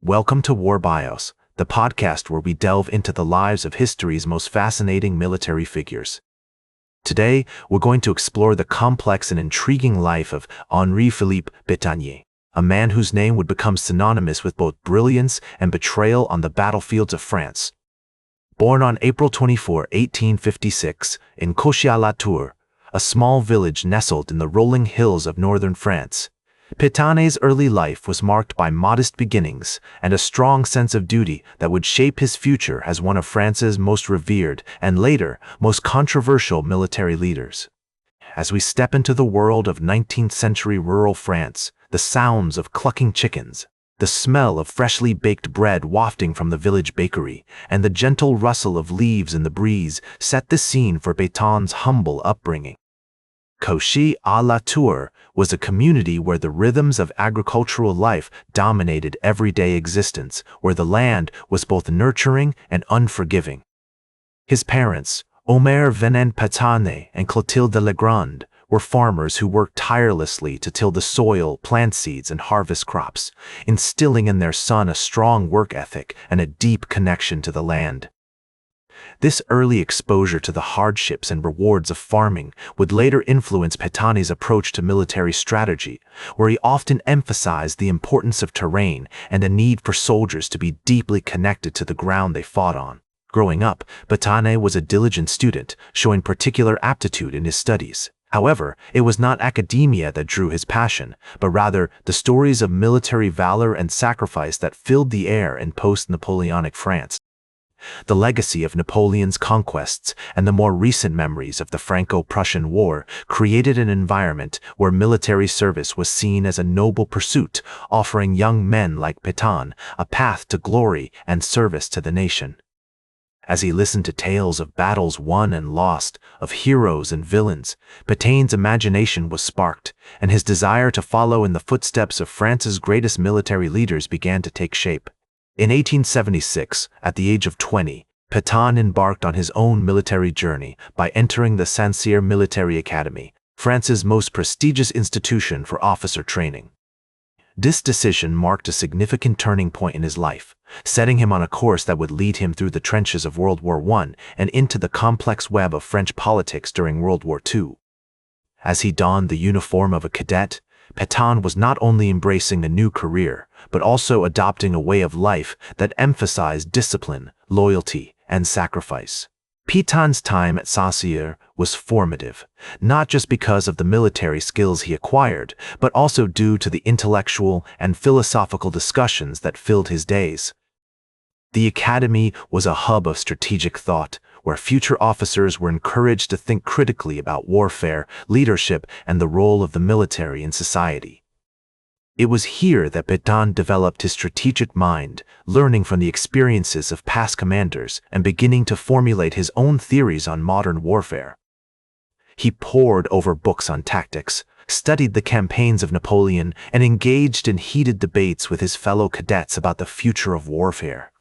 Welcome to War Bios, the podcast where we delve into the lives of history's most fascinating military figures. Today, we're going to explore the complex and intriguing life of Henri-Philippe Pétain, a man whose name would become synonymous with both brilliance and betrayal on the battlefields of France. Born on April 24, 1856, in Cauchy-la-Tour, a small village nestled in the rolling hills of northern France, Pétain's early life was marked by modest beginnings and a strong sense of duty that would shape his future as one of France's most revered and later most controversial military leaders. As we step into the world of 19th-century rural France, the sounds of clucking chickens, the smell of freshly baked bread wafting from the village bakery, and the gentle rustle of leaves in the breeze set the scene for Pétain's humble upbringing. Cauchy-la-Tour was a community where the rhythms of agricultural life dominated everyday existence, where the land was both nurturing and unforgiving. His parents, Omer Venin Pétain and Clotilde Legrand, were farmers who worked tirelessly to till the soil, plant seeds, and harvest crops, instilling in their son a strong work ethic and a deep connection to the land. This early exposure to the hardships and rewards of farming would later influence Pétain's approach to military strategy, where he often emphasized the importance of terrain and a need for soldiers to be deeply connected to the ground they fought on. Growing up, Pétain was a diligent student, showing particular aptitude in his studies. However, it was not academia that drew his passion, but rather the stories of military valor and sacrifice that filled the air in post-Napoleonic France. The legacy of Napoleon's conquests and the more recent memories of the Franco-Prussian War created an environment where military service was seen as a noble pursuit, offering young men like Pétain a path to glory and service to the nation. As he listened to tales of battles won and lost, of heroes and villains, Pétain's imagination was sparked, and his desire to follow in the footsteps of France's greatest military leaders began to take shape. In 1876, at the age of 20, Pétain embarked on his own military journey by entering the Saint-Cyr Military Academy, France's most prestigious institution for officer training. This decision marked a significant turning point in his life, setting him on a course that would lead him through the trenches of World War I and into the complex web of French politics during World War II. As he donned the uniform of a cadet, Pétain was not only embracing a new career, but also adopting a way of life that emphasized discipline, loyalty, and sacrifice. Pétain's time at Saint-Cyr was formative, not just because of the military skills he acquired, but also due to the intellectual and philosophical discussions that filled his days. The academy was a hub of strategic thought, where future officers were encouraged to think critically about warfare, leadership, and the role of the military in society. It was here that Pétain developed his strategic mind, learning from the experiences of past commanders and beginning to formulate his own theories on modern warfare. He pored over books on tactics, studied the campaigns of Napoleon, and engaged in heated debates with his fellow cadets about the future of warfare.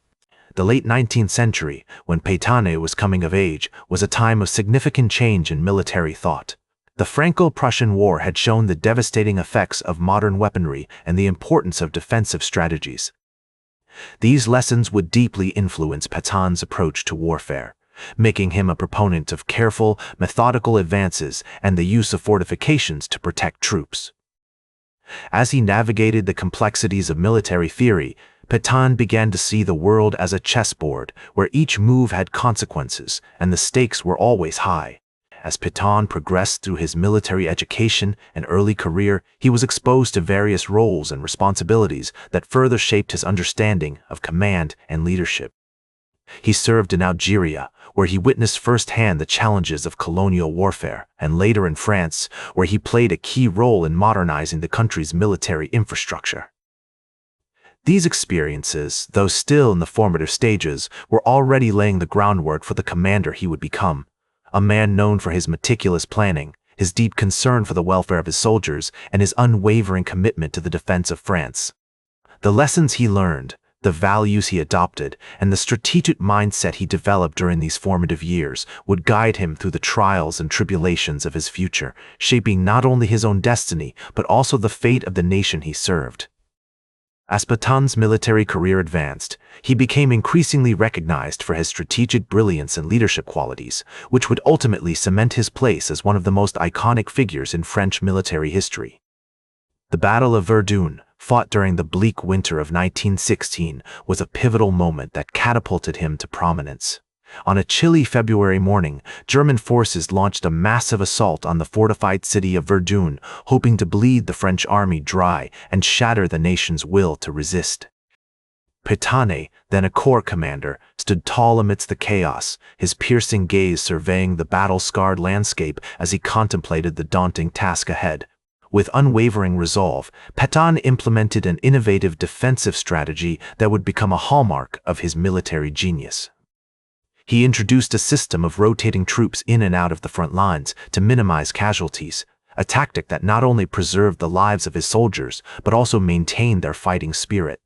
The late 19th century, when Pétain was coming of age, was a time of significant change in military thought. The Franco-Prussian War had shown the devastating effects of modern weaponry and the importance of defensive strategies. These lessons would deeply influence Pétain's approach to warfare, making him a proponent of careful, methodical advances and the use of fortifications to protect troops. As he navigated the complexities of military theory, Pétain began to see the world as a chessboard where each move had consequences and the stakes were always high. As Pétain progressed through his military education and early career, he was exposed to various roles and responsibilities that further shaped his understanding of command and leadership. He served in Algeria, where he witnessed firsthand the challenges of colonial warfare, and later in France, where he played a key role in modernizing the country's military infrastructure. These experiences, though still in the formative stages, were already laying the groundwork for the commander he would become, a man known for his meticulous planning, his deep concern for the welfare of his soldiers, and his unwavering commitment to the defense of France. The lessons he learned, the values he adopted, and the strategic mindset he developed during these formative years would guide him through the trials and tribulations of his future, shaping not only his own destiny, but also the fate of the nation he served. As Petain's military career advanced, he became increasingly recognized for his strategic brilliance and leadership qualities, which would ultimately cement his place as one of the most iconic figures in French military history. The Battle of Verdun, fought during the bleak winter of 1916, was a pivotal moment that catapulted him to prominence. On a chilly February morning, German forces launched a massive assault on the fortified city of Verdun, hoping to bleed the French army dry and shatter the nation's will to resist. Pétain, then a corps commander, stood tall amidst the chaos, his piercing gaze surveying the battle-scarred landscape as he contemplated the daunting task ahead. With unwavering resolve, Pétain implemented an innovative defensive strategy that would become a hallmark of his military genius. He introduced a system of rotating troops in and out of the front lines to minimize casualties, a tactic that not only preserved the lives of his soldiers, but also maintained their fighting spirit.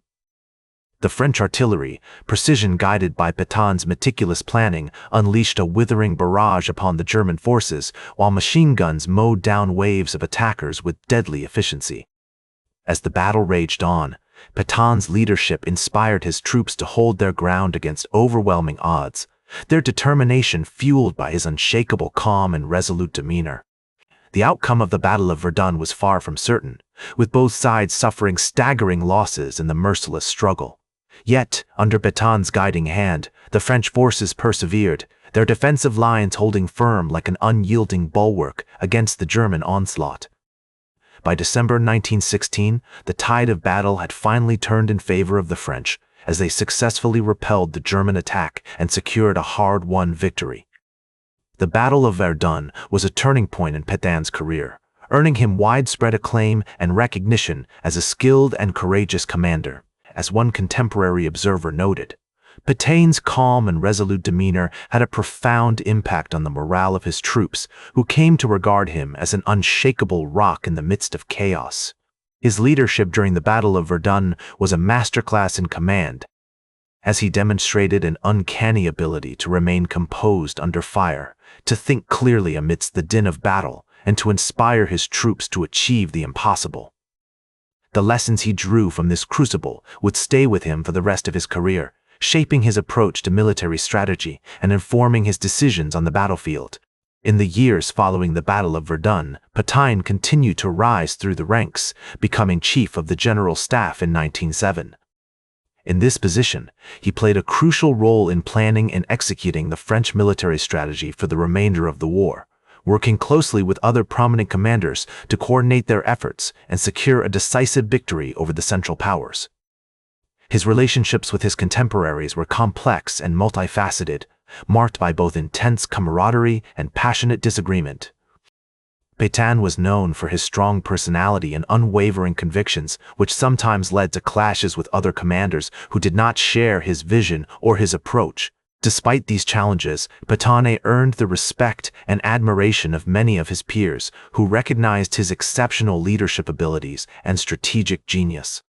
The French artillery, precision guided by Pétain's meticulous planning, unleashed a withering barrage upon the German forces, while machine guns mowed down waves of attackers with deadly efficiency. As the battle raged on, Pétain's leadership inspired his troops to hold their ground against overwhelming odds, their determination fueled by his unshakable calm and resolute demeanor. The outcome of the Battle of Verdun was far from certain, with both sides suffering staggering losses in the merciless struggle. Yet, under Pétain's guiding hand, the French forces persevered, their defensive lines holding firm like an unyielding bulwark against the German onslaught. By December 1916, the tide of battle had finally turned in favor of the French, as they successfully repelled the German attack and secured a hard-won victory. The Battle of Verdun was a turning point in Pétain's career, earning him widespread acclaim and recognition as a skilled and courageous commander. As one contemporary observer noted, Pétain's calm and resolute demeanor had a profound impact on the morale of his troops, who came to regard him as an unshakable rock in the midst of chaos. His leadership during the Battle of Verdun was a masterclass in command, as he demonstrated an uncanny ability to remain composed under fire, to think clearly amidst the din of battle, and to inspire his troops to achieve the impossible. The lessons he drew from this crucible would stay with him for the rest of his career, shaping his approach to military strategy and informing his decisions on the battlefield. In the years following the Battle of Verdun, Pétain continued to rise through the ranks, becoming chief of the General Staff in 1907. In this position, he played a crucial role in planning and executing the French military strategy for the remainder of the war, working closely with other prominent commanders to coordinate their efforts and secure a decisive victory over the Central Powers. His relationships with his contemporaries were complex and multifaceted, marked by both intense camaraderie and passionate disagreement. Pétain was known for his strong personality and unwavering convictions, which sometimes led to clashes with other commanders who did not share his vision or his approach. Despite these challenges, Pétain earned the respect and admiration of many of his peers, who recognized his exceptional leadership abilities and strategic genius.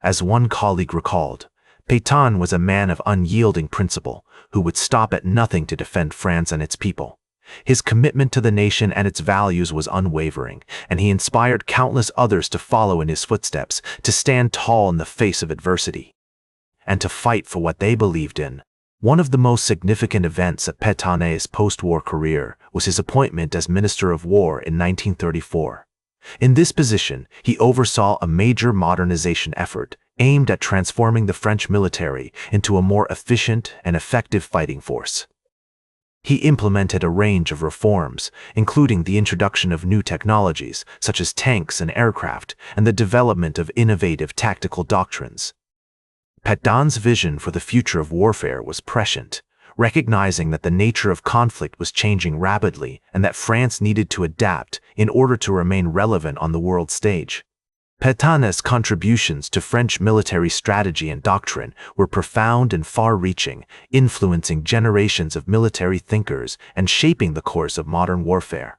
As one colleague recalled, Pétain was a man of unyielding principle, who would stop at nothing to defend France and its people. His commitment to the nation and its values was unwavering, and he inspired countless others to follow in his footsteps, to stand tall in the face of adversity, and to fight for what they believed in. One of the most significant events of Pétain's post-war career was his appointment as Minister of War in 1934. In this position, he oversaw a major modernization effort aimed at transforming the French military into a more efficient and effective fighting force. He implemented a range of reforms, including the introduction of new technologies such as tanks and aircraft, and the development of innovative tactical doctrines. Pétain's vision for the future of warfare was prescient, recognizing that the nature of conflict was changing rapidly and that France needed to adapt in order to remain relevant on the world stage. Pétain's contributions to French military strategy and doctrine were profound and far-reaching, influencing generations of military thinkers and shaping the course of modern warfare.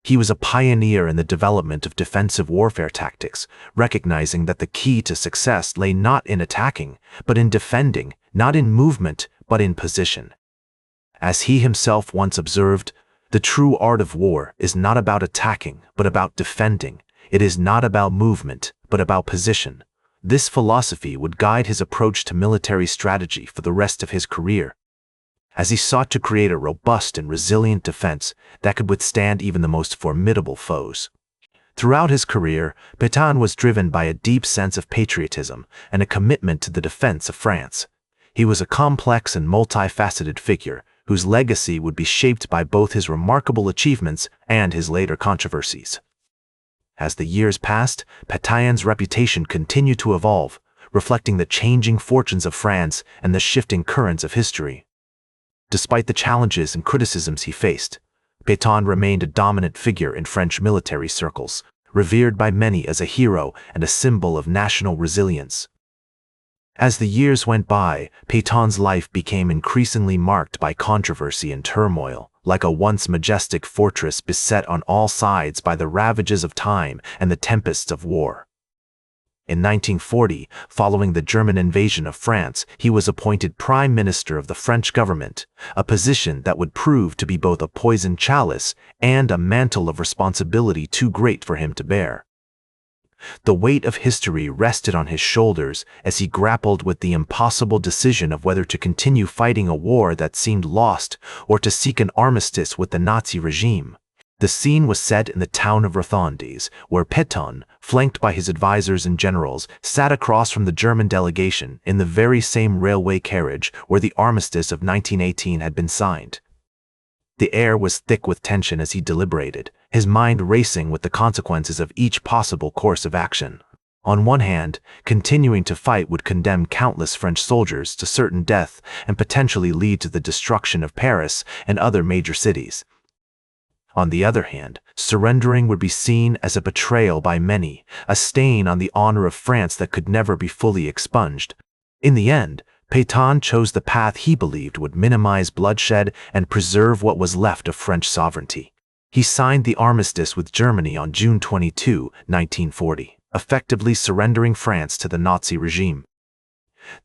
He was a pioneer in the development of defensive warfare tactics, recognizing that the key to success lay not in attacking, but in defending, not in movement, but in position. As he himself once observed, the true art of war is not about attacking, but about defending. It is not about movement, but about position. This philosophy would guide his approach to military strategy for the rest of his career, as he sought to create a robust and resilient defense that could withstand even the most formidable foes. Throughout his career, Pétain was driven by a deep sense of patriotism and a commitment to the defense of France. He was a complex and multifaceted figure whose legacy would be shaped by both his remarkable achievements and his later controversies. As the years passed, Pétain's reputation continued to evolve, reflecting the changing fortunes of France and the shifting currents of history. Despite the challenges and criticisms he faced, Pétain remained a dominant figure in French military circles, revered by many as a hero and a symbol of national resilience. As the years went by, Pétain's life became increasingly marked by controversy and turmoil, like a once majestic fortress beset on all sides by the ravages of time and the tempests of war. In 1940, following the German invasion of France, he was appointed Prime Minister of the French government, a position that would prove to be both a poisoned chalice and a mantle of responsibility too great for him to bear. The weight of history rested on his shoulders as he grappled with the impossible decision of whether to continue fighting a war that seemed lost or to seek an armistice with the Nazi regime. The scene was set in the town of Rothendes, where Pétain, flanked by his advisors and generals, sat across from the German delegation in the very same railway carriage where the armistice of 1918 had been signed. The air was thick with tension as he deliberated, his mind racing with the consequences of each possible course of action. On one hand, continuing to fight would condemn countless French soldiers to certain death and potentially lead to the destruction of Paris and other major cities. On the other hand, surrendering would be seen as a betrayal by many, a stain on the honor of France that could never be fully expunged. In the end, Pétain chose the path he believed would minimize bloodshed and preserve what was left of French sovereignty. He signed the armistice with Germany on June 22, 1940, effectively surrendering France to the Nazi regime.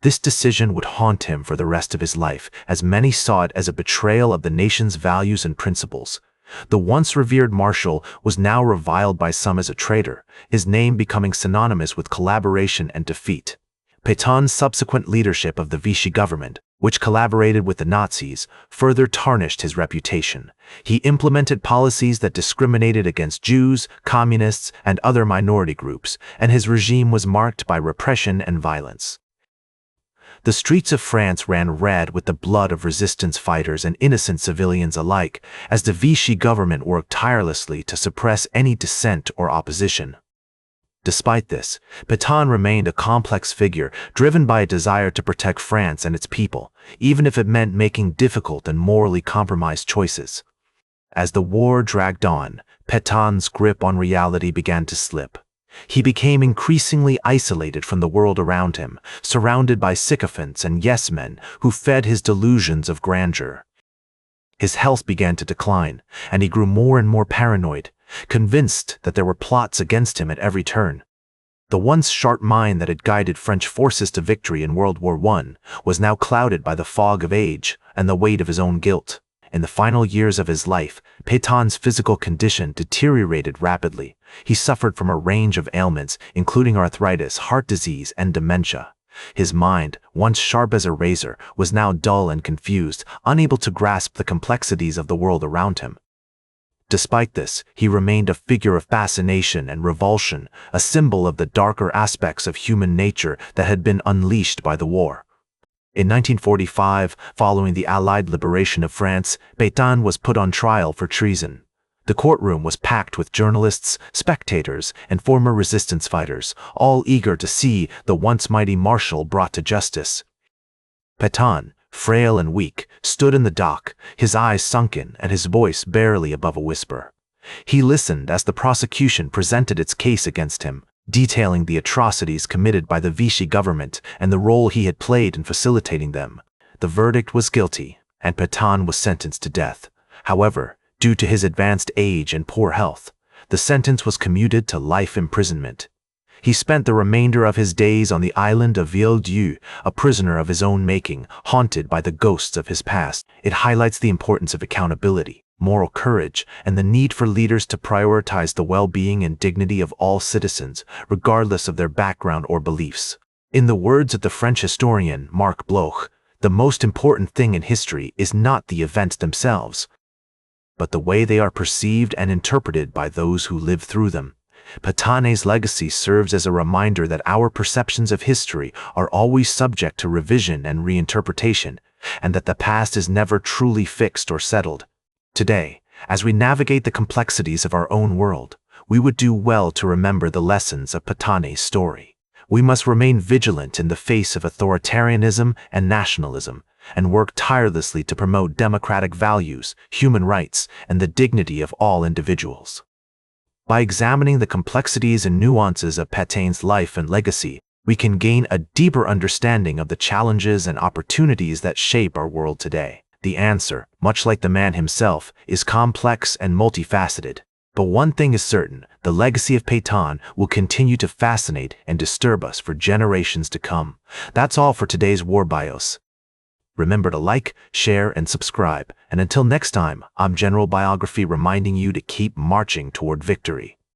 This decision would haunt him for the rest of his life, as many saw it as a betrayal of the nation's values and principles. The once revered marshal was now reviled by some as a traitor, his name becoming synonymous with collaboration and defeat. Pétain's subsequent leadership of the Vichy government, which collaborated with the Nazis, further tarnished his reputation. He implemented policies that discriminated against Jews, communists, and other minority groups, and his regime was marked by repression and violence. The streets of France ran red with the blood of resistance fighters and innocent civilians alike, as the Vichy government worked tirelessly to suppress any dissent or opposition. Despite this, Pétain remained a complex figure driven by a desire to protect France and its people, even if it meant making difficult and morally compromised choices. As the war dragged on, Pétain's grip on reality began to slip. He became increasingly isolated from the world around him, surrounded by sycophants and yes-men who fed his delusions of grandeur. His health began to decline, and he grew more and more paranoid, convinced that there were plots against him at every turn. The once sharp mind that had guided French forces to victory in World War I was now clouded by the fog of age and the weight of his own guilt. In the final years of his life, Pétain's physical condition deteriorated rapidly. He suffered from a range of ailments, including arthritis, heart disease, and dementia. His mind, once sharp as a razor, was now dull and confused, unable to grasp the complexities of the world around him. Despite this, he remained a figure of fascination and revulsion, a symbol of the darker aspects of human nature that had been unleashed by the war. In 1945, following the Allied liberation of France, Pétain was put on trial for treason. The courtroom was packed with journalists, spectators, and former resistance fighters, all eager to see the once mighty marshal brought to justice. Pétain, frail and weak, stood in the dock, his eyes sunken and his voice barely above a whisper. He listened as the prosecution presented its case against him, detailing the atrocities committed by the Vichy government and the role he had played in facilitating them. The verdict was guilty, and Pétain was sentenced to death. However, due to his advanced age and poor health, the sentence was commuted to life imprisonment. He spent the remainder of his days on the island of Unyielding, a prisoner of his own making, haunted by the ghosts of his past. It highlights the importance of accountability. moral courage, and the need for leaders to prioritize the well-being and dignity of all citizens, regardless of their background or beliefs. In the words of the French historian Marc Bloch, the most important thing in history is not the events themselves, but the way they are perceived and interpreted by those who live through them. Pétain's legacy serves as a reminder that our perceptions of history are always subject to revision and reinterpretation, and that the past is never truly fixed or settled. Today, as we navigate the complexities of our own world, we would do well to remember the lessons of Pétain's story. We must remain vigilant in the face of authoritarianism and nationalism, and work tirelessly to promote democratic values, human rights, and the dignity of all individuals. By examining the complexities and nuances of Pétain's life and legacy, we can gain a deeper understanding of the challenges and opportunities that shape our world today. The answer, much like the man himself, is complex and multifaceted. But one thing is certain, the legacy of Pétain will continue to fascinate and disturb us for generations to come. That's all for today's War Bios. Remember to like, share, and subscribe. And until next time, I'm General Biography reminding you to keep marching toward victory.